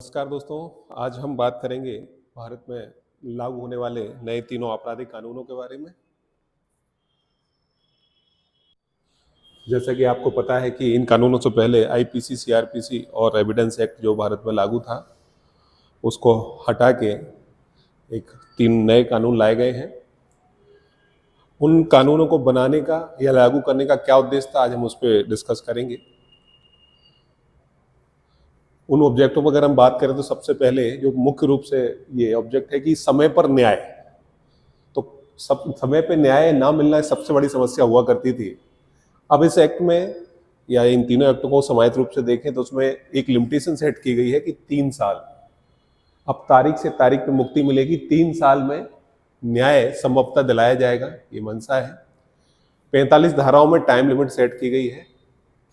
नमस्कार दोस्तों। आज हम बात करेंगे भारत में लागू होने वाले नए तीनों आपराधिक कानूनों के बारे में। जैसा कि आपको पता है कि इन कानूनों से पहले आईपीसी, सीआरपीसी और एविडेंस एक्ट जो भारत में लागू था, उसको हटा के एक तीन नए कानून लाए गए हैं। उन कानूनों को बनाने का या लागू करने का क्या उद्देश्य था, आज हम उस पर डिस्कस करेंगे। उन ऑब्जेक्टों पर अगर हम बात करें तो सबसे पहले जो मुख्य रूप से ये ऑब्जेक्ट है कि समय पर न्याय। तो सब समय पे न्याय ना मिलना सबसे बड़ी समस्या हुआ करती थी। अब इस एक्ट में या इन तीनों एक्टों को समाहित रूप से देखें तो उसमें एक लिमिटेशन सेट की गई है कि 3 साल। अब तारीख से तारीख पे मुक्ति मिलेगी, 3 साल में न्याय संभवतः दिलाया जाएगा, ये मंशा है। 45 धाराओं में टाइम लिमिट सेट की गई है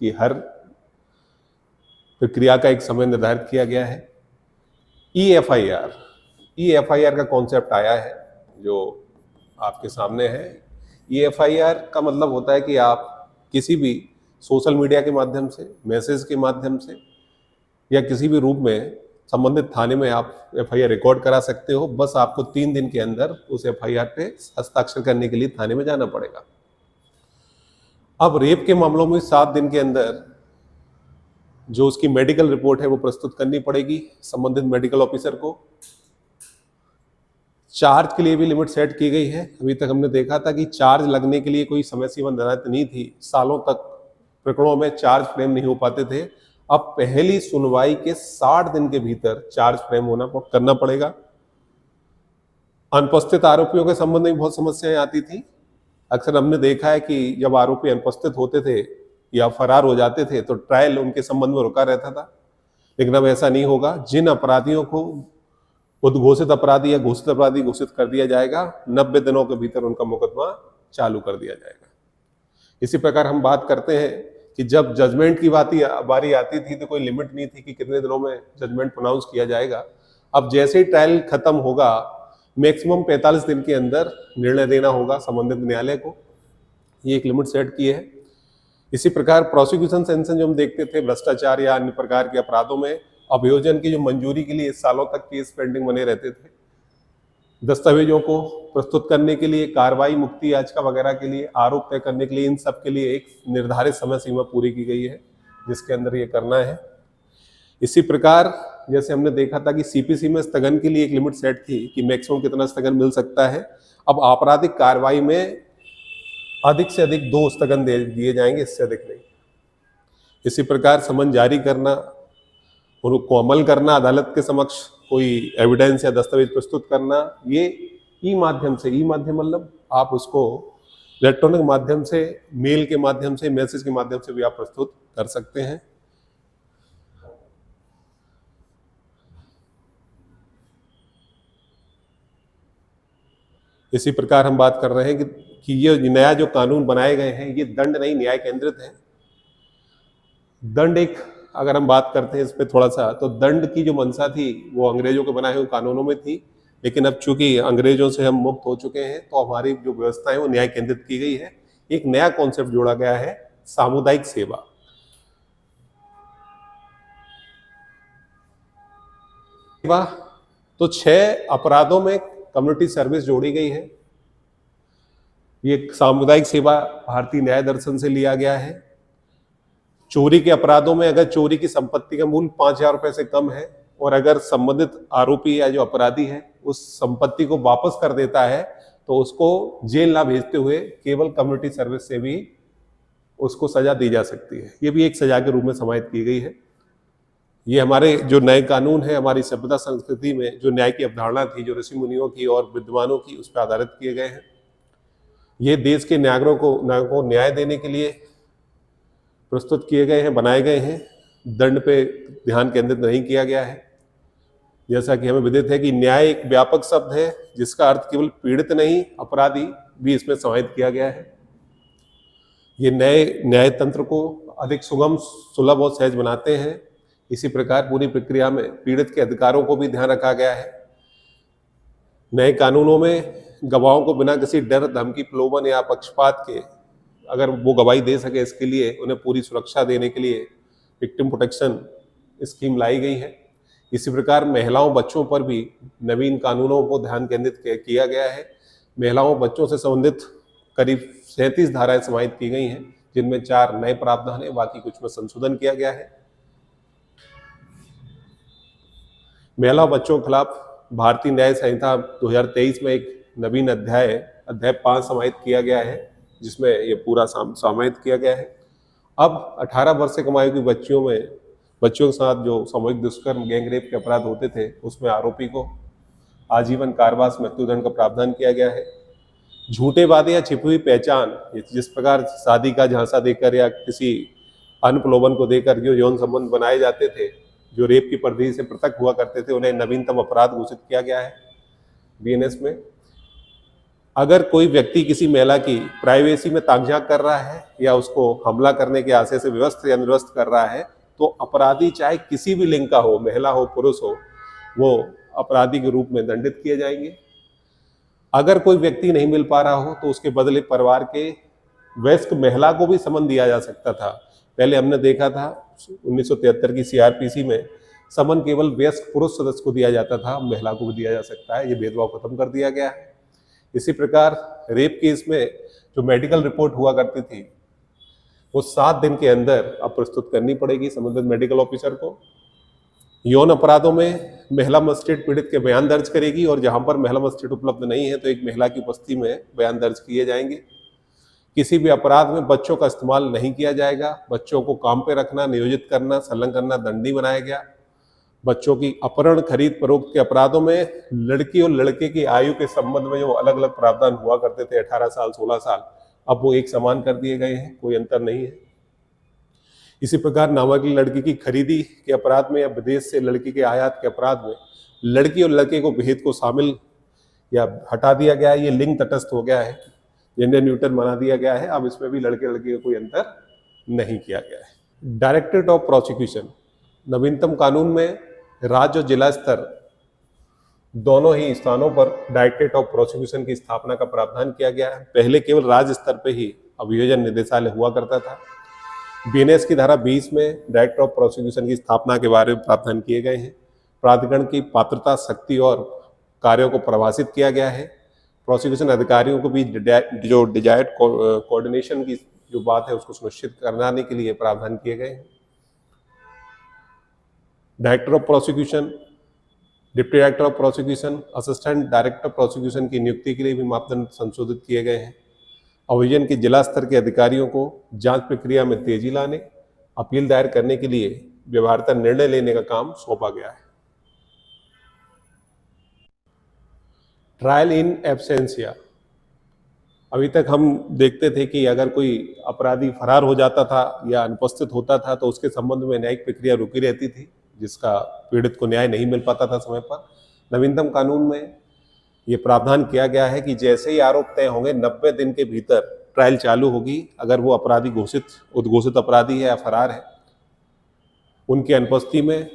कि हर प्रक्रिया का एक समय निर्धारित किया गया है। ई एफ आई आर का कॉन्सेप्ट आया है जो आपके सामने है। ई एफ आई आर का मतलब होता है कि आप किसी भी सोशल मीडिया के माध्यम से, मैसेज के माध्यम से या किसी भी रूप में संबंधित थाने में आप एफआईआर रिकॉर्ड करा सकते हो। बस आपको 3 दिन के अंदर उस एफआईआर पे हस्ताक्षर करने के लिए थाने में जाना पड़ेगा। अब रेप के मामलों में 7 दिन के अंदर जो उसकी मेडिकल रिपोर्ट है वो प्रस्तुत करनी पड़ेगी संबंधित मेडिकल ऑफिसर को। चार्ज के लिए भी लिमिट सेट की गई है। अभी तक हमने देखा था कि चार्ज लगने के लिए कोई समय सीमा निर्धारित नहीं थी। सालों तक प्रकरणों में चार्ज फ्रेम नहीं हो पाते थे। अब पहली सुनवाई के 60 दिन के भीतर चार्ज फ्रेम करना पड़ेगा। अनुपस्थित आरोपियों के संबंध में बहुत समस्याएं आती थी। अक्सर हमने देखा है कि जब आरोपी अनुपस्थित होते थे या फरार हो जाते थे तो ट्रायल उनके संबंध में रुका रहता था, लेकिन अब ऐसा नहीं होगा। जिन अपराधियों को उद्घोषित अपराधी या घोषित अपराधी घोषित कर दिया जाएगा, 90 दिनों के भीतर उनका मुकदमा चालू कर दिया जाएगा। इसी प्रकार हम बात करते हैं कि जब जजमेंट की बारी आती थी तो कोई लिमिट नहीं थी कि कितने दिनों में जजमेंट प्रोनाउंस किया जाएगा। अब जैसे ही ट्रायल खत्म होगा, मैक्सिमम 45 दिन के अंदर निर्णय देना होगा संबंधित न्यायालय को। ये एक लिमिट सेट की है। इसी प्रकार प्रोसिक्यूशन सेंशन जो हम देखते थे भ्रष्टाचार या अन्य प्रकार के अपराधों में, अभियोजन की जो मंजूरी के लिए सालों तक केस पेंडिंग बने रहते थे। दस्तावेजों को प्रस्तुत करने के लिए, कार्रवाई, मुक्ति याचिका वगैरह के लिए, आरोप तय करने के लिए, इन सब के लिए एक निर्धारित समय सीमा पूरी की गई है जिसके अंदर ये करना है। इसी प्रकार जैसे हमने देखा था कि सीपीसी में स्थगन के लिए एक लिमिट सेट थी कि मैक्सिमम कितना स्थगन मिल सकता है। अब आपराधिक कार्रवाई में अधिक से अधिक 2 स्थगन दिए जाएंगे, इससे अधिक नहीं। इसी प्रकार समन जारी करना, उनको अमल करना, अदालत के समक्ष कोई एविडेंस या दस्तावेज प्रस्तुत करना, ये ई माध्यम मतलब आप उसको इलेक्ट्रॉनिक माध्यम से, मेल के माध्यम से, मैसेज के माध्यम से भी आप प्रस्तुत कर सकते हैं। इसी प्रकार हम बात कर रहे हैं कि ये नया जो कानून बनाए गए हैं ये दंड नहीं, न्याय केंद्रित है। दंड एक, अगर हम बात करते हैं इस पे थोड़ा सा, तो दंड की जो मंशा थी वो अंग्रेजों के बनाए हुए कानूनों में थी, लेकिन अब चूंकि अंग्रेजों से हम मुक्त हो चुके हैं तो हमारी जो व्यवस्था है वो न्याय केंद्रित की गई है। एक नया कॉन्सेप्ट जोड़ा गया है, सामुदायिक सेवा। तो 6 अपराधों में कम्युनिटी सर्विस जोड़ी गई है। ये सामुदायिक सेवा भारतीय न्याय दर्शन से लिया गया है। चोरी के अपराधों में अगर चोरी की संपत्ति का मूल्य 5,000 रुपए से कम है और अगर संबंधित आरोपी या जो अपराधी है उस संपत्ति को वापस कर देता है तो उसको जेल ना भेजते हुए केवल कम्युनिटी सर्विस से भी उसको सजा दी जा सकती है। ये भी एक सजा के रूप में समाहित की गई है। ये हमारे जो नए कानून है, हमारी सभ्यता संस्कृति में जो न्याय की अवधारणा थी, जो ऋषि मुनियों की और विद्वानों की, उस पर आधारित किए गए हैं। ये देश के नागरिकों को न्याय देने के लिए प्रस्तुत किए गए हैं, बनाए गए हैं। दंड पे ध्यान केंद्रित नहीं किया गया है। जैसा कि हमें विदित है कि न्याय एक व्यापक शब्द है जिसका अर्थ केवल पीड़ित नहीं, अपराधी भी इसमें समाहित किया गया है। ये नए न्याय तंत्र को अधिक सुगम, सुलभ और सहज बनाते हैं। इसी प्रकार पूरी प्रक्रिया में पीड़ित के अधिकारों को भी ध्यान रखा गया है। नए कानूनों में गवाहों को बिना किसी डर, धमकी, प्रलोभन या पक्षपात के अगर वो गवाही दे सके, इसके लिए उन्हें पूरी सुरक्षा देने के लिए विक्टिम प्रोटेक्शन स्कीम लाई गई है। इसी प्रकार महिलाओं बच्चों पर भी नवीन कानूनों को ध्यान केंद्रित किया गया है। महिलाओं बच्चों से संबंधित करीब 37 धाराएं समाहित की गई हैं, जिनमें 4 नए प्रावधान है, बाकी कुछ में संशोधन किया गया है। महिला बच्चों के खिलाफ भारतीय न्याय संहिता 2023 में एक नवीन अध्याय 5 समाहित किया गया है, जिसमें ये पूरा समाहित किया गया है। अब 18 वर्ष से कम आयु की बच्चियों के साथ जो सामूहिक दुष्कर्म, गैंग रेप के अपराध होते थे, उसमें आरोपी को आजीवन कारावास, मृत्युदंड का प्रावधान किया गया है। झूठे वादे या छिपी हुई पहचान, जिस प्रकार शादी का झांसा देकर या किसी अन्य प्रलोभन को देकर जो यौन संबंध बनाए जाते थे, जो रेप की परिधि से पृथक हुआ करते थे, उन्हें नवीनतम अपराध घोषित किया गया है बीएनएस में। अगर कोई व्यक्ति किसी महिला की प्राइवेसी में ताकझाक कर रहा है या उसको हमला करने के आशय से विवश या निर्वस्त कर रहा है, तो अपराधी चाहे किसी भी लिंग का हो, महिला हो, पुरुष हो, वो अपराधी के रूप में दंडित किए जाएंगे। अगर कोई व्यक्ति नहीं मिल पा रहा हो तो उसके बदले परिवार के वयस्क महिला को भी समन दिया जा सकता था। पहले हमने देखा था 1973 की सीआरपीसी में समन केवल वयस्क पुरुष सदस्य को दिया जाता था, महिला को भी दिया जा सकता है। ये भेदभाव खत्म कर दिया गया है। इसी प्रकार रेप केस में जो मेडिकल रिपोर्ट हुआ करती थी, वो 7 दिन के अंदर अब प्रस्तुत करनी पड़ेगी संबंधित मेडिकल ऑफिसर को। यौन अपराधों में महिला मजिस्ट्रेट पीड़ित के बयान दर्ज करेगी, और जहां पर महिला मजिस्ट्रेट उपलब्ध नहीं है तो एक महिला की उपस्थिति में बयान दर्ज किए जाएंगे। किसी भी अपराध में बच्चों का इस्तेमाल नहीं किया जाएगा। बच्चों को काम पे रखना, नियोजित करना, संलग्न करना दंडनीय बनाया गया। बच्चों की अपहरण, खरीद फरोख्त के अपराधों में लड़की और लड़के की आयु के संबंध में जो अलग अलग प्रावधान हुआ करते थे, 18 साल, 16 साल, अब वो एक समान कर दिए गए हैं, कोई अंतर नहीं है। इसी प्रकार नाबालिग लड़की की खरीदी के अपराध में या विदेश से लड़की के आयात के अपराध में लड़की और लड़के को भेद को शामिल या हटा दिया गया है। ये लिंग तटस्थ हो गया है, जेंडर न्यूट्रल बना दिया गया है। अब इसमें भी लड़के लड़की का कोई अंतर नहीं किया गया है। डायरेक्टरेट ऑफ प्रोसिक्यूशन, नवीनतम कानून में राज्य और जिला स्तर दोनों ही स्थानों पर डायरेक्टरेट ऑफ प्रोसिक्यूशन की स्थापना का प्रावधान किया गया है। पहले केवल राज्य स्तर पर ही अभियोजन निदेशालय हुआ करता था। बीएनएस की धारा 20 में डायरेक्टर ऑफ प्रोसिक्यूशन की स्थापना के बारे में प्रावधान किए गए हैं। प्राधिकरण की पात्रता, शक्ति और कार्यों को परिभाषित किया गया है। प्रोसिक्यूशन अधिकारियों को भी जो डिजायर्ड कोऑर्डिनेशन की जो बात है उसको सुनिश्चित कराने के लिए प्रावधान किए गए हैं। Director of prosecution, deputy director of prosecution, assistant director of prosecution की नियुक्ति के लिए भी मापदंड संशोधित किए गए हैं। अभियोजन के जिला स्तर के अधिकारियों को जांच प्रक्रिया में तेजी लाने, अपील दायर करने के लिए व्यवहार्यता निर्णय लेने का काम सौंपा गया है। ट्रायल इन एब्सेंशिया, अभी तक हम देखते थे कि अगर कोई अपराधी फरार हो जाता था या अनुपस्थित होता था तो उसके संबंध में न्यायिक प्रक्रिया रुकी रहती थी, जिसका पीड़ित को न्याय नहीं मिल पाता था समय पर। नवीनतम कानून में ये प्रावधान किया गया है कि जैसे ही आरोप तय होंगे 90 दिन के भीतर ट्रायल चालू होगी। अगर वो अपराधी उद्घोषित अपराधी है या फरार है, उनकी अनुपस्थिति में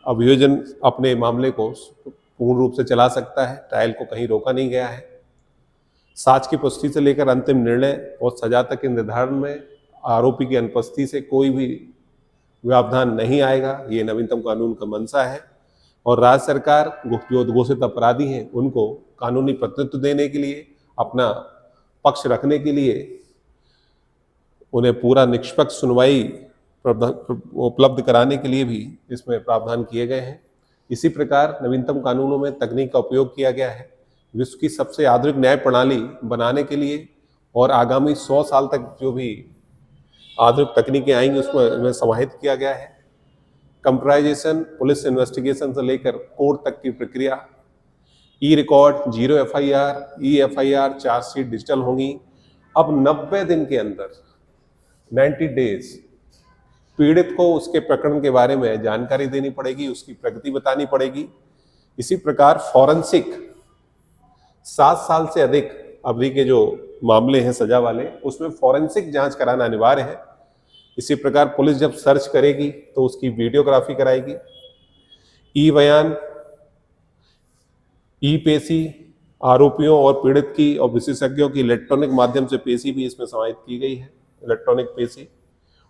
अभियोजन अपने मामले को पूर्ण रूप से चला सकता है। ट्रायल को कहीं रोका नहीं गया है। साक्ष्य की पुष्टि से लेकर अंतिम निर्णय और सजा तक के निर्धारण में आरोपी की अनुपस्थिति से कोई भी व्यवधान नहीं आएगा। ये नवीनतम कानून का मंशा है। और राज्य सरकार जो उद्घोषित अपराधी हैं उनको कानूनी प्रतिनिधित्व देने के लिए, अपना पक्ष रखने के लिए उन्हें पूरा निष्पक्ष सुनवाई उपलब्ध कराने के लिए भी इसमें प्रावधान किए गए हैं। इसी प्रकार नवीनतम कानूनों में तकनीक का उपयोग किया गया है। विश्व की सबसे आधुनिक न्याय प्रणाली बनाने के लिए और आगामी 100 साल तक जो भी आधुनिक तकनीकें आएंगी उसमें समाहित किया गया है। कंप्यूटराइजेशन, पुलिस इन्वेस्टिगेशन से लेकर कोर्ट तक की प्रक्रिया, ई रिकॉर्ड, 0 FIR, ई FIR, चार्जशीट डिजिटल होंगी। अब 90 दिन के अंदर 90 डेज पीड़ित को उसके प्रकरण के बारे में जानकारी देनी पड़ेगी, उसकी प्रगति बतानी पड़ेगी। इसी प्रकार फॉरेंसिक 7 साल से अधिक अवधि के जो मामले हैं सजा वाले, उसमें फॉरेंसिक जांच कराना अनिवार्य है। इसी प्रकार पुलिस जब सर्च करेगी तो उसकी वीडियोग्राफी कराएगी। ई बयान, ई पेशी, आरोपियों और पीड़ित की और विशेषज्ञों की इलेक्ट्रॉनिक माध्यम से पेशी भी इसमें समाहित की गई है, इलेक्ट्रॉनिक पेशी।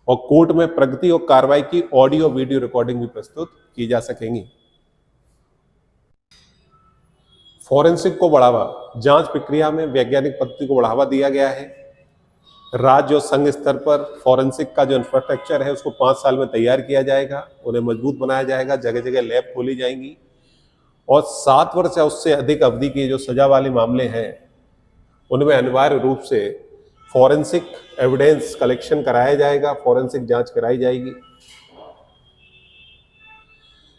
और कोर्ट में प्रगति और कार्रवाई की ऑडियो वीडियो रिकॉर्डिंग भी प्रस्तुत की जा सकेंगी। फॉरेंसिक को बढ़ावा, जांच प्रक्रिया में वैज्ञानिक पद्धति को बढ़ावा दिया गया है। राज्य और संघ स्तर पर फॉरेंसिक का जो इंफ्रास्ट्रक्चर है उसको 5 साल में तैयार किया जाएगा, उन्हें मजबूत बनाया जाएगा, जगह जगह लैब खोली जाएंगी और 7 वर्ष या उससे अधिक अवधि के जो सजा वाले मामले हैं उनमें अनिवार्य रूप से फॉरेंसिक एविडेंस कलेक्शन कराया जाएगा, फॉरेंसिक जांच कराई जाएगी।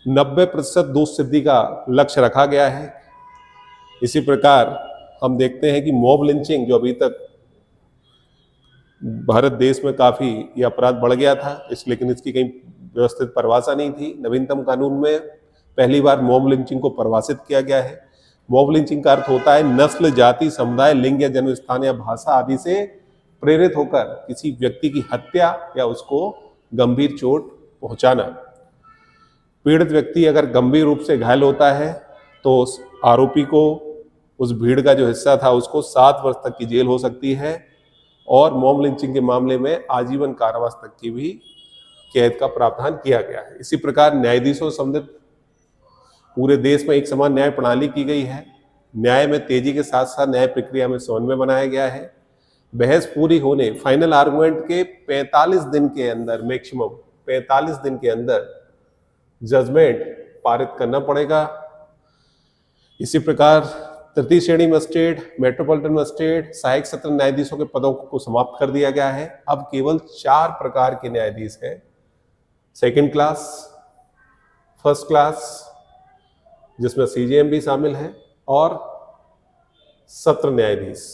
90% दोष सिद्धि का लक्ष्य रखा गया है। इसी प्रकार हम देखते हैं कि मॉब लिंचिंग जो अभी तक भारत देश में काफी ये अपराध बढ़ गया था, लेकिन इसकी कहीं व्यवस्थित परिभाषा नहीं थी। नवीनतम कानून में पहली बार मॉब लिंचिंग को परिभाषित किया गया है। मॉब लिंचिंग का अर्थ होता है नस्ल, जाति, समुदाय, लिंग या जन्म स्थान या भाषा आदि से प्रेरित होकर किसी व्यक्ति की हत्या या उसको गंभीर चोट पहुंचाना। पीड़ित व्यक्ति अगर गंभीर रूप से घायल होता है तो उस आरोपी को, उस भीड़ का जो हिस्सा था उसको 7 वर्ष तक की जेल हो सकती है और मॉब लिंचिंग के मामले में आजीवन कारावास तक की भी कैद का प्रावधान किया गया है। इसी प्रकार न्यायाधीशों संबंधित पूरे देश में एक समान न्याय प्रणाली की गई है। न्याय में तेजी के साथ साथ न्याय प्रक्रिया में समन्वय बनाया गया है। बहस पूरी होने, फाइनल आर्गुमेंट के 45 दिन के अंदर, मैक्सिमम 45 दिन के अंदर जजमेंट पारित करना पड़ेगा। इसी प्रकार तृतीय श्रेणी मजिस्ट्रेट, मेट्रोपॉलिटन मजिस्ट्रेट, सहायक सत्र न्यायाधीशों के पदों को समाप्त कर दिया गया है। अब केवल 4 प्रकार के न्यायाधीश हैं, सेकंड क्लास, फर्स्ट क्लास जिसमें सीजेएम भी शामिल है और सत्र न्यायाधीश,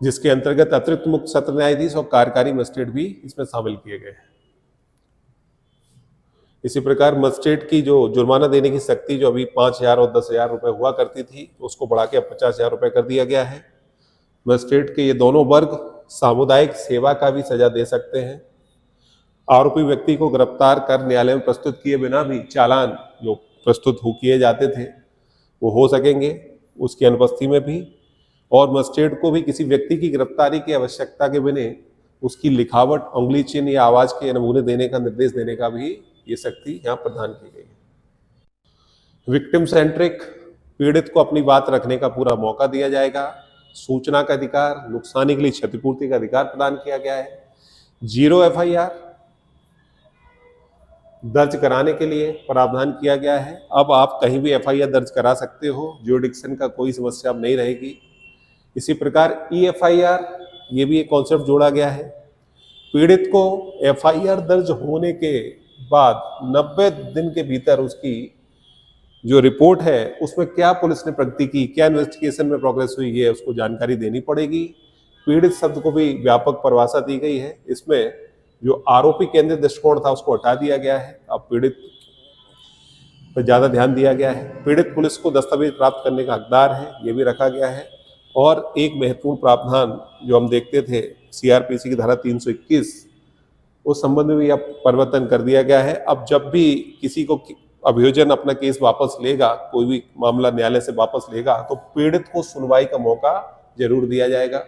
जिसके अंतर्गत अतिरिक्त मुख्य सत्र न्यायाधीश और कार्यकारी मजिस्ट्रेट भी इसमें शामिल किए गए हैं। इसी प्रकार मजिस्ट्रेट की जो जुर्माना देने की शक्ति जो अभी 5,000 और 10,000 रुपए हुआ करती थी उसको बढ़ा के अब 50,000 रुपए कर दिया गया है। मजिस्ट्रेट के ये दोनों वर्ग सामुदायिक सेवा का भी सजा दे सकते हैं। आरोपी व्यक्ति को गिरफ्तार कर न्यायालय में प्रस्तुत किए बिना भी चालान जो प्रस्तुत किए जाते थे वो हो सकेंगे उसकी अनुपस्थिति में भी। और मजिस्ट्रेट को भी किसी व्यक्ति की गिरफ्तारी की आवश्यकता के बिना उसकी लिखावट, उंगली चिन्ह या आवाज के नमूने देने का निर्देश देने का भी ये शक्ति यहाँ प्रदान की गई है। विक्टिम सेंट्रिक, पीड़ित को अपनी बात रखने का पूरा मौका दिया जाएगा। सूचना का अधिकार, नुकसानी के लिए क्षतिपूर्ति का अधिकार प्रदान किया गया है। 0 FIR दर्ज कराने के लिए प्रावधान किया गया है। अब आप कहीं भी FIR दर्ज करा सकते हो, ज्यूरिडिक्शन का कोई समस्या अब नहीं रहेगी। इसी प्रकार EFIR, ये भी एक कॉन्सेप्ट जोड़ा गया है। पीड़ित को FIR दर्ज होने के बाद 90 दिन के भीतर उसकी जो रिपोर्ट है उसमें क्या पुलिस ने प्रगति की, क्या इन्वेस्टिगेशन में प्रोग्रेस हुई है, उसको जानकारी देनी पड़ेगी। पीड़ित शब्द को भी व्यापक परिभाषा दी गई है। इसमें जो आरोपी केंद्रित दृष्टिकोण था उसको हटा दिया गया है, अब पीड़ित पर ज्यादा ध्यान दिया गया है। पीड़ित पुलिस को दस्तावेज प्राप्त करने का हकदार है, ये भी रखा गया है। और एक महत्वपूर्ण प्रावधान जो हम देखते थे CRPC की धारा 321, उस संबंध में अब परिवर्तन कर दिया गया है। अब जब भी किसी को अभियोजन अपना केस वापस लेगा, कोई भी मामला न्यायालय से वापस लेगा, तो पीड़ित को सुनवाई का मौका जरूर दिया जाएगा।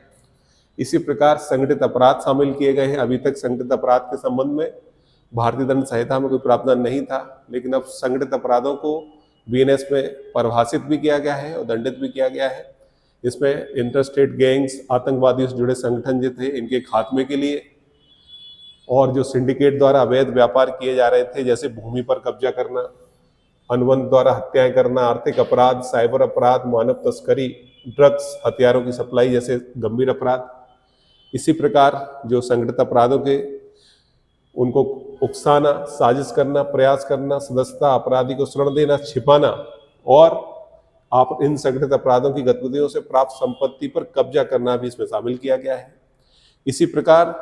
इसी प्रकार संगठित अपराध शामिल किए गए हैं। अभी तक संगठित अपराध के संबंध में भारतीय दंड संहिता में कोई प्रावधान नहीं था, लेकिन अब संगठित अपराधों को BNS में परिभाषित भी किया गया है और दंडित भी किया गया है। इसमें इंटरस्टेट गैंग्स, आतंकवादियों से जुड़े संगठन जो थे, इनके खात्मे के लिए और जो सिंडिकेट द्वारा अवैध व्यापार किए जा रहे थे, जैसे भूमि पर कब्जा करना, अनुबंध द्वारा हत्याएं करना, आर्थिक अपराध, साइबर अपराध, मानव तस्करी, ड्रग्स, हथियारों की सप्लाई जैसे गंभीर अपराध। इसी प्रकार जो संगठित अपराधों के उनको उकसाना, साजिश करना, प्रयास करना, सदस्यता, अपराधी को शरण देना, छिपाना और आप इन संगठित अपराधों की गतिविधियों से प्राप्त संपत्ति पर कब्जा करना भी इसमें शामिल किया गया है। इसी प्रकार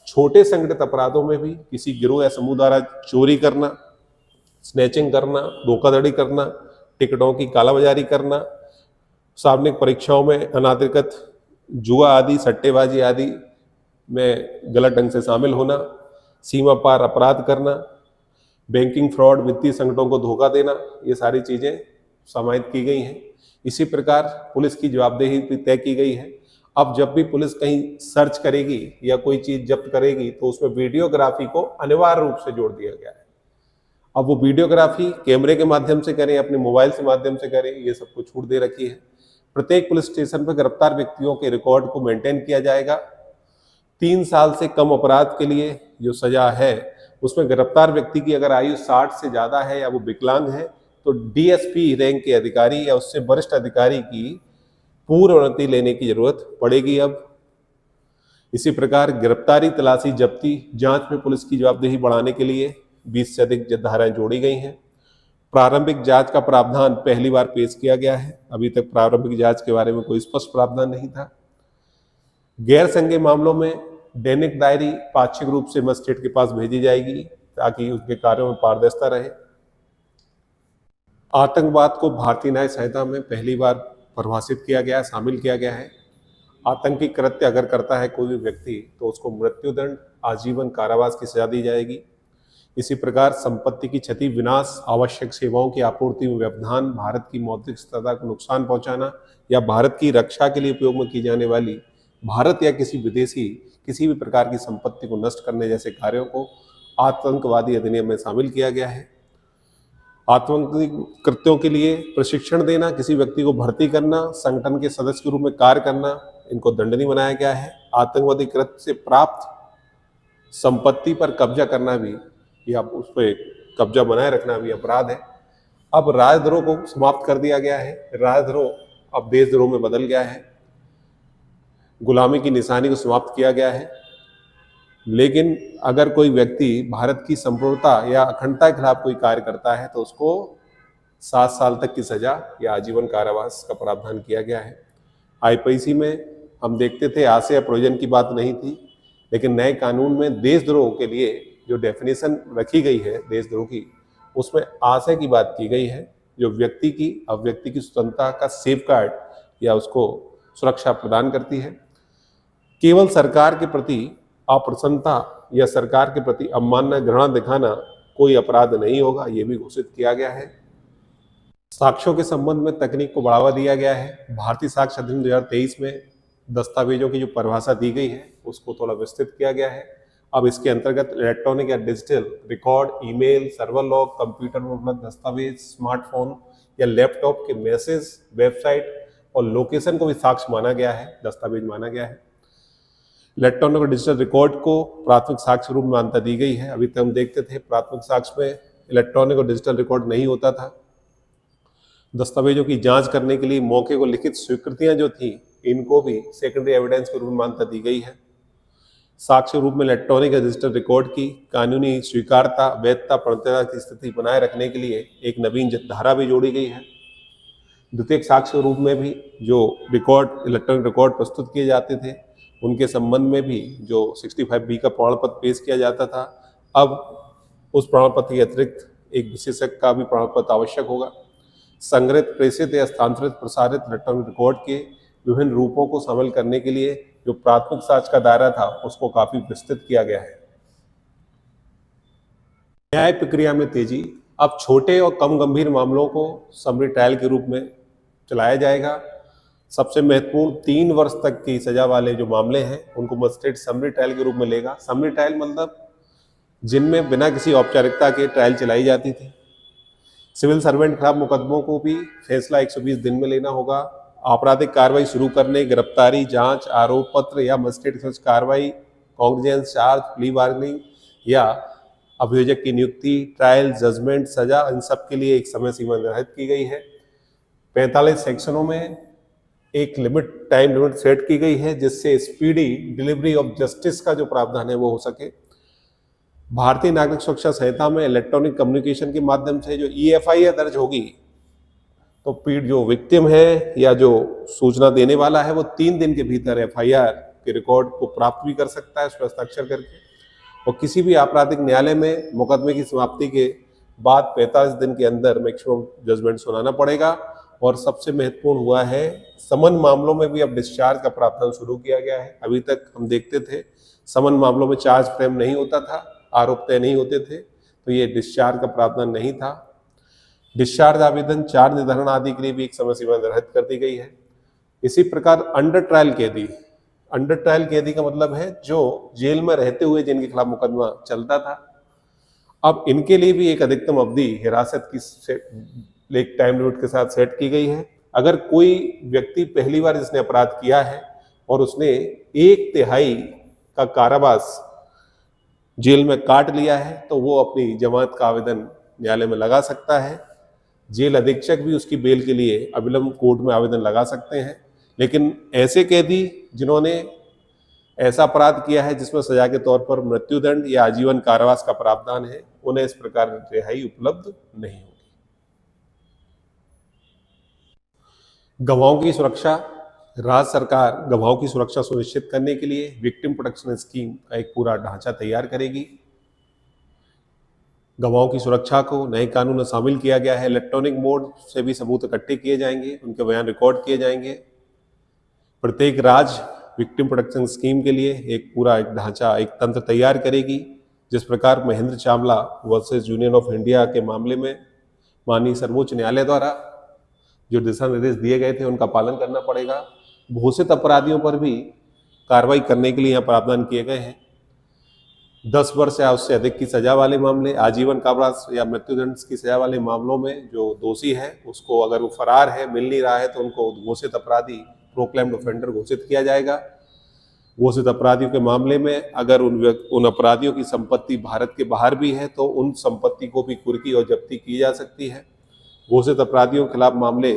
छोटे संगठित अपराधों में भी किसी गिरोह या समूह द्वारा चोरी करना, स्नैचिंग करना, धोखाधड़ी करना, टिकटों की कालाबाजारी करना, सार्वजनिक परीक्षाओं में अनाधिकृत जुआ आदि, सट्टेबाजी आदि में गलत ढंग से शामिल होना, सीमा पार अपराध करना, बैंकिंग फ्रॉड, वित्तीय संगठनों को धोखा देना, ये सारी चीजें समाहित की गई हैं। इसी प्रकार पुलिस की जवाबदेही भी तय की गई है। अब जब भी पुलिस कहीं सर्च करेगी या कोई चीज जब्त करेगी तो उसमें वीडियोग्राफी को अनिवार्य रूप से जोड़ दिया गया है। अब वो वीडियोग्राफी कैमरे के माध्यम से करें, अपने मोबाइल से माध्यम से करें, ये सबको छूट दे रखी है। प्रत्येक पुलिस स्टेशन पर गिरफ्तार व्यक्तियों के रिकॉर्ड को मेंटेन किया जाएगा। 3 साल से कम अपराध के लिए जो सजा है उसमें गिरफ्तार व्यक्ति की अगर आयु 60 से ज्यादा है या वो विकलांग है तो डीएसपी रैंक के अधिकारी या उससे वरिष्ठ अधिकारी की पूर्व अनुमति लेने की जरूरत पड़ेगी। अब इसी प्रकार गिरफ्तारी, तलाशी, जब्ती, जांच में पुलिस की जवाबदेही बढ़ाने के लिए 20 से अधिक धाराएं जोड़ी गई हैं। प्रारंभिक जांच का प्रावधान पहली बार पेश किया गया है। अभी तक प्रारंभिक जांच के बारे में कोई स्पष्ट प्रावधान नहीं था। गैर संज्ञेय मामलों में दैनिक डायरी पाक्षिक रूप से मजिस्ट्रेट के पास भेजी जाएगी ताकि उसके कार्यों में पारदर्शिता रहे। आतंकवाद को भारतीय न्याय संहिता में पहली बार परिभाषित किया गया है, शामिल किया गया है। आतंकी कृत्य अगर करता है कोई भी व्यक्ति तो उसको मृत्युदंड, आजीवन कारावास की सजा दी जाएगी। इसी प्रकार संपत्ति की क्षति, विनाश, आवश्यक सेवाओं की आपूर्ति में व्यवधान, भारत की मौद्रिक स्थिरता को नुकसान पहुंचाना या भारत की रक्षा के लिए उपयोग में की जाने वाली भारत या किसी विदेशी किसी भी प्रकार की संपत्ति को नष्ट करने जैसे कार्यों को आतंकवादी अधिनियम में शामिल किया गया है। आतंकी कृत्यों के लिए प्रशिक्षण देना, किसी व्यक्ति को भर्ती करना, संगठन के सदस्य के रूप में कार्य करना, इनको दंडनीय बनाया गया है। आतंकवादी कृत्य से प्राप्त संपत्ति पर कब्जा करना भी या उस पर कब्जा बनाए रखना भी अपराध है। अब राजद्रोह को समाप्त कर दिया गया है। राजद्रोह अब देशद्रोह में बदल गया है। गुलामी की निशानी को समाप्त किया गया है। लेकिन अगर कोई व्यक्ति भारत की संपूर्णता या अखंडता के खिलाफ कोई कार्य करता है तो उसको 7 साल तक की सजा या आजीवन कारावास का प्रावधान किया गया है। आईपीसी में हम देखते थे आशय या प्रयोजन की बात नहीं थी, लेकिन नए कानून में देशद्रोह के लिए जो डेफिनेशन रखी गई है देशद्रोह की, उसमें आशय की बात की गई है जो व्यक्ति की अव्यक्ति की स्वतंत्रता का सेफगार्ड या उसको सुरक्षा प्रदान करती है। केवल सरकार के प्रति अप्रसन्नता या सरकार के प्रति अवमानना, घृणा दिखाना कोई अपराध नहीं होगा, ये भी घोषित किया गया है। साक्ष्यों के संबंध में तकनीक को बढ़ावा दिया गया है। भारतीय साक्ष्य अधिनियम 2023 में दस्तावेजों की जो परिभाषा दी गई है उसको थोड़ा विस्तृत किया गया है। अब इसके अंतर्गत इलेक्ट्रॉनिक या digital record, email, server log, computer में उपलब्ध दस्तावेज, स्मार्टफोन या लैपटॉप के मैसेज, वेबसाइट और लोकेशन को भी साक्ष्य माना गया है, दस्तावेज माना गया है। इलेक्ट्रॉनिक और डिजिटल रिकॉर्ड को प्राथमिक साक्ष्य रूप में मान्यता दी गई है। अभी तक हम देखते थे प्राथमिक साक्ष्य में इलेक्ट्रॉनिक और डिजिटल रिकॉर्ड नहीं होता था। दस्तावेजों की जांच करने के लिए मौके को लिखित स्वीकृतियां जो थी, इनको भी सेकेंडरी एविडेंस के रूप में मान्यता दी गई है। साक्ष्य रूप में इलेक्ट्रॉनिक या डिजिटल रिकॉर्ड की कानूनी स्वीकारता, वैधता, पूर्णता की स्थिति बनाए रखने के लिए एक नवीन धारा भी जोड़ी गई है। द्वितीयक साक्ष्य रूप में भी जो रिकॉर्ड, इलेक्ट्रॉनिक रिकॉर्ड प्रस्तुत किए जाते थे उनके संबंध में भी जो 65B का प्रमाण पत्र पेश किया जाता था, अब उस प्रमाण पत्र के अतिरिक्त एक विशेषज्ञ का भी प्रमाण पत्र आवश्यक होगा। संग्रहित, प्रेषित या स्थानांतरित प्रसारित इलेक्ट्रॉनिक रिकॉर्ड के विभिन्न रूपों को शामिल करने के लिए जो प्राथमिक साक्ष्य का दायरा था उसको काफी विस्तृत किया गया है। न्याय प्रक्रिया में तेजी, अब छोटे और कम गंभीर मामलों को समरी ट्रायल के रूप में चलाया जाएगा। सबसे महत्वपूर्ण 3 वर्ष तक की सजा वाले जो मामले हैं उनको मजिस्ट्रेट समरी ट्रायल के रूप में लेगा। समरी ट्रायल मतलब जिनमें बिना किसी औपचारिकता के ट्रायल चलाई जाती थी। सिविल सर्वेंट के खिलाफ मुकदमों को भी फैसला 120 दिन में लेना होगा। आपराधिक कार्रवाई शुरू करने, गिरफ्तारी, जांच, आरोप पत्र या मजिस्ट्रेट सर्च कार्रवाई, कॉग्निजेंस चार्ज, प्ली बार्गेनिंग या अभियोजक की नियुक्ति, ट्रायल, जजमेंट, सजा, इन सब के लिए एक समय सीमा निर्धारित की गई है। 45 सेक्शनों में एक टाइम लिमिट सेट की गई है जिससे स्पीडी डिलीवरी ऑफ जस्टिस का जो प्रावधान है वो हो सके। भारतीय नागरिक सुरक्षा संहिता में इलेक्ट्रॉनिक कम्युनिकेशन के माध्यम से जो EFIR दर्ज होगी तो पीड़ जो विक्टिम है या जो सूचना देने वाला है वो 3 दिन के भीतर FIR के रिकॉर्ड को प्राप्त भी कर सकता है, उस पर हस्ताक्षर करके, और किसी भी आपराधिक न्यायालय में मुकदमे की समाप्ति के बाद 45 दिन के अंदर मैक्सिमम जजमेंट सुनाना पड़ेगा। और सबसे महत्वपूर्ण हुआ है, समन मामलों में भी अब डिस्चार्ज का प्रावधान शुरू किया गया है। अभी तक हम देखते थे समन मामलों में चार्ज फ्रेम नहीं होता था, आरोप तय नहीं होते थे, तो ये डिस्चार्ज का प्रावधान नहीं था। डिस्चार्ज आवेदन, चार्ज निर्धारण आदि के लिए भी एक समय सीमा निर्धारित कर दी गई है। इसी प्रकार अंडर ट्रायल कैदी, अंडर ट्रायल कैदी का मतलब है जो जेल में रहते हुए जिनके खिलाफ मुकदमा चलता था, अब इनके लिए भी एक अधिकतम अवधि हिरासत की एक टाइम लिमिट के साथ सेट की गई है। अगर कोई व्यक्ति पहली बार जिसने अपराध किया है और उसने 1/3 का कारावास जेल में काट लिया है तो वो अपनी जमानत का आवेदन न्यायालय में लगा सकता है। जेल अधीक्षक भी उसकी बेल के लिए अविलंब कोर्ट में आवेदन लगा सकते हैं। लेकिन ऐसे कैदी जिन्होंने ऐसा अपराध किया है जिसमें सजा के तौर पर मृत्युदंड या आजीवन कारावास का प्रावधान है, उन्हें इस प्रकार रिहाई उपलब्ध नहीं होगी। गवाहों की सुरक्षा। राज्य सरकार गवाहों की सुरक्षा सुनिश्चित करने के लिए विक्टिम प्रोटेक्शन स्कीम का एक पूरा ढांचा तैयार करेगी। गवाहों की सुरक्षा को नए कानून में शामिल किया गया है। इलेक्ट्रॉनिक मोड से भी सबूत इकट्ठे किए जाएंगे, उनके बयान रिकॉर्ड किए जाएंगे। प्रत्येक राज्य विक्टिम प्रोटेक्शन स्कीम के लिए एक पूरा एक ढांचा, एक तंत्र तैयार करेगी। जिस प्रकार Mahendra Chawla versus union of India के मामले में माननीय सर्वोच्च न्यायालय द्वारा जो दिशा निर्देश दिए गए थे उनका पालन करना पड़ेगा। घोषित अपराधियों पर भी कार्रवाई करने के लिए यहाँ प्रावधान किए गए हैं। 10 वर्ष या उससे अधिक की सजा वाले मामले, आजीवन कारावास या मृत्युदंड की सजा वाले मामलों में जो दोषी है उसको अगर वो फरार है, मिल नहीं रहा है, तो उनको घोषित अपराधी प्रोक्लेम्ड ऑफेंडर घोषित किया जाएगा। घोषित अपराधियों के मामले में अगर उन अपराधियों की संपत्ति भारत के बाहर भी है तो उन संपत्ति को भी कुर्की और जब्ती की जा सकती है। घोषित अपराधियों के खिलाफ मामले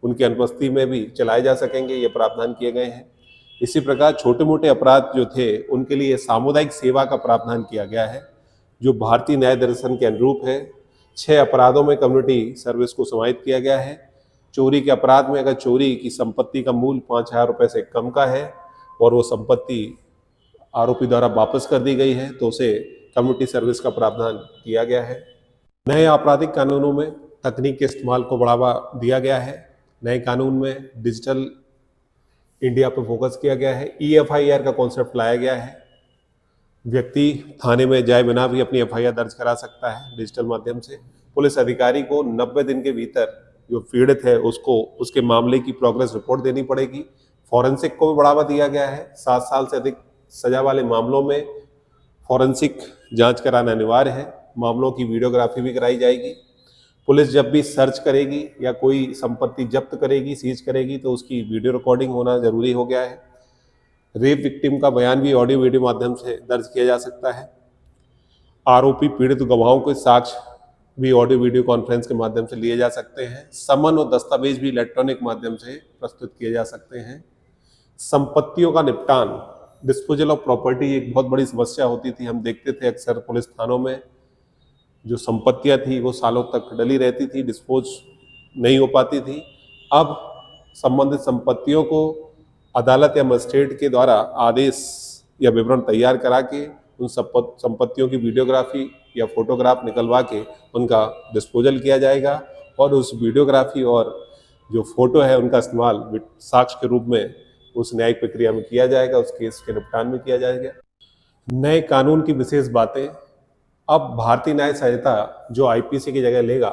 उनकी अनुपस्थिति में भी चलाए जा सकेंगे, ये प्रावधान किए गए हैं। इसी प्रकार छोटे मोटे अपराध जो थे उनके लिए सामुदायिक सेवा का प्रावधान किया गया है जो भारतीय न्याय दर्शन के अनुरूप है। 6 अपराधों में कम्युनिटी सर्विस को समाहित किया गया है। चोरी के अपराध में अगर चोरी की संपत्ति का मूल्य 5,000 रुपये से कम का है और वो संपत्ति आरोपी द्वारा वापस कर दी गई है तो उसे कम्युनिटी सर्विस का प्रावधान किया गया है। नए आपराधिक कानूनों में तकनीक के इस्तेमाल को बढ़ावा दिया गया है। नए कानून में डिजिटल इंडिया पर फोकस किया गया है। EFIR का कॉन्सेप्ट लाया गया है। व्यक्ति थाने में जाए बिना भी अपनी FIR दर्ज करा सकता है डिजिटल माध्यम से। पुलिस अधिकारी को 90 दिन के भीतर जो पीड़ित है उसको उसके मामले की प्रोग्रेस रिपोर्ट देनी पड़ेगी। फॉरेंसिक को भी बढ़ावा दिया गया है। 7 साल से अधिक सजा वाले मामलों में फॉरेंसिक जांच कराना अनिवार्य है। मामलों की वीडियोग्राफी भी कराई जाएगी। पुलिस जब भी सर्च करेगी या कोई संपत्ति जब्त करेगी, सीज करेगी, तो उसकी वीडियो रिकॉर्डिंग होना जरूरी हो गया है। रेप विक्टिम का बयान भी ऑडियो वीडियो माध्यम से दर्ज किया जा सकता है। आरोपी पीड़ित गवाहों के साक्ष्य भी ऑडियो वीडियो कॉन्फ्रेंस के माध्यम से लिए जा सकते हैं। समन और दस्तावेज भी इलेक्ट्रॉनिक माध्यम से प्रस्तुत किए जा सकते हैं। संपत्तियों का निपटान, डिस्पोजल ऑफ प्रॉपर्टी एक बहुत बड़ी समस्या होती थी। हम देखते थे अक्सर पुलिस थानों में जो संपत्तियां थी वो सालों तक डली रहती थी, डिस्पोज नहीं हो पाती थी। अब संबंधित संपत्तियों को अदालत या मजिस्ट्रेट के द्वारा आदेश या विवरण तैयार करा के उन संपत्तियों की वीडियोग्राफी या फोटोग्राफ निकलवा के उनका डिस्पोजल किया जाएगा और उस वीडियोग्राफी और जो फोटो है उनका इस्तेमाल साक्ष्य के रूप में उस न्यायिक प्रक्रिया में किया जाएगा, उस केस के निपटान में किया जाएगा। नए कानून की विशेष बातें। अब भारतीय न्याय संहिता जो IPC की जगह लेगा,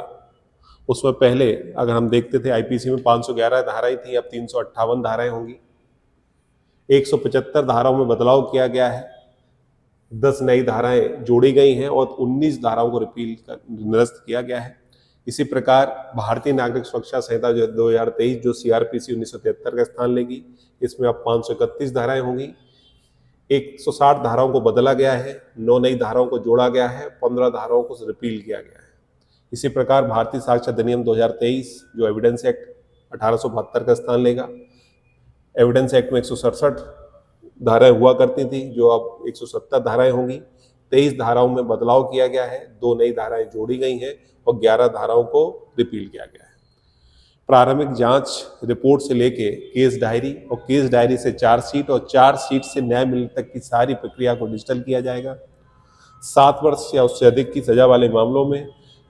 उसमें पहले अगर हम देखते थे IPC में 511 धाराएं थी, अब 358 धाराएं होंगी। 175 धाराओं में बदलाव किया गया है। 10 नई धाराएं जोड़ी गई हैं और 19 धाराओं को रिपील कर निरस्त किया गया है। इसी प्रकार भारतीय नागरिक सुरक्षा संहिता जो 2023 जो CRPC 1973 का स्थान लेगी, इसमें अब 531 धाराएं होंगी। 160 धाराओं को बदला गया है, 9 नई धाराओं को जोड़ा गया है, 15 धाराओं को रिपील किया गया है। इसी प्रकार भारतीय साक्ष्य अधिनियम 2023 जो एविडेंस एक्ट 1872 का स्थान लेगा। एविडेंस एक्ट में 167 धाराएं हुआ करती थी जो अब 170 धाराएं होंगी। 23 धाराओं में बदलाव किया गया है, 2 नई धाराएं जोड़ी गई हैं और 11 धाराओं को रिपील किया गया है। प्रारंभिक जांच रिपोर्ट से लेके केस डायरी और केस डायरी से चार्जशीट और चार्जशीट से न्याय मिलने तक की सारी प्रक्रिया को डिजिटल किया जाएगा। 7 वर्ष या उससे अधिक की सजा वाले मामलों में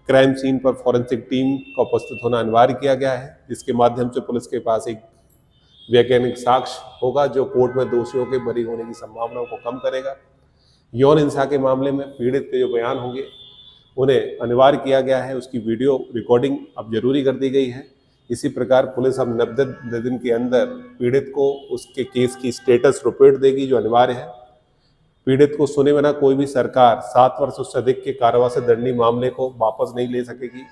क्राइम सीन पर फॉरेंसिक टीम का उपस्थित होना अनिवार्य किया गया है, जिसके माध्यम से पुलिस के पास एक वैज्ञानिक साक्ष्य होगा जो कोर्ट में दोषियों के बरी होने की संभावनाओं को कम करेगा। यौन हिंसा के मामले में पीड़ित के जो बयान होंगे उन्हें अनिवार्य किया गया है, उसकी वीडियो रिकॉर्डिंग अब जरूरी कर दी गई है। इसी प्रकार पुलिस अब 90 दिन के अंदर पीड़ित को उसके केस की स्टेटस रिपोर्ट देगी जो अनिवार्य है। पीड़ित को सुने बिना कोई भी सरकार 7 वर्ष उससे अधिक के कारावास से दंडनीय मामले को वापस नहीं ले सकेगी।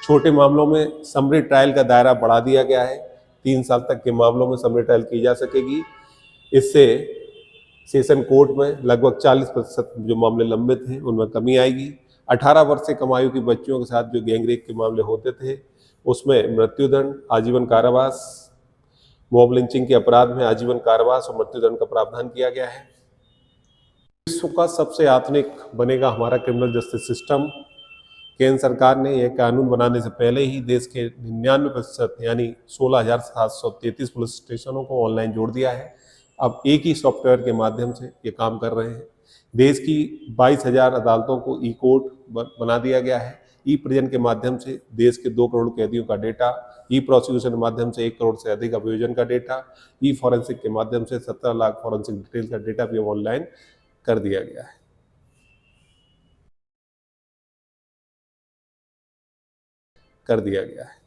छोटे मामलों में समरी ट्रायल का दायरा बढ़ा दिया गया है। 3 साल तक के मामलों में समरी ट्रायल की जा सकेगी। इससे सेशन कोर्ट में लगभग 40% जो मामले लंबित हैं उनमें कमी आएगी। 18 वर्ष से कम आयु की बच्चियों के साथ जो गैंगरेप के मामले होते थे उसमें मृत्युदंड, आजीवन कारावास, मॉब लिंचिंग के अपराध में आजीवन कारावास और मृत्युदंड का प्रावधान किया गया है। विश्व का सबसे आधुनिक बनेगा हमारा क्रिमिनल जस्टिस सिस्टम। केंद्र सरकार ने यह कानून बनाने से पहले ही देश के 99% यानी 16,733 पुलिस स्टेशनों को ऑनलाइन जोड़ दिया है। अब एक ही सॉफ्टवेयर के माध्यम से ये काम कर रहे हैं। देश की 22,000 अदालतों को ई कोर्ट बना दिया गया है। ई प्रिजन के माध्यम से देश के 2 करोड़ कैदियों का डेटा, ई प्रोसिक्यूशन के माध्यम से 1 करोड़ से अधिक अभियोजन का डेटा, ई फॉरेंसिक के माध्यम से 17 लाख फॉरेंसिक डिटेल का डेटा भी ऑनलाइन कर दिया गया है। कर दिया गया है।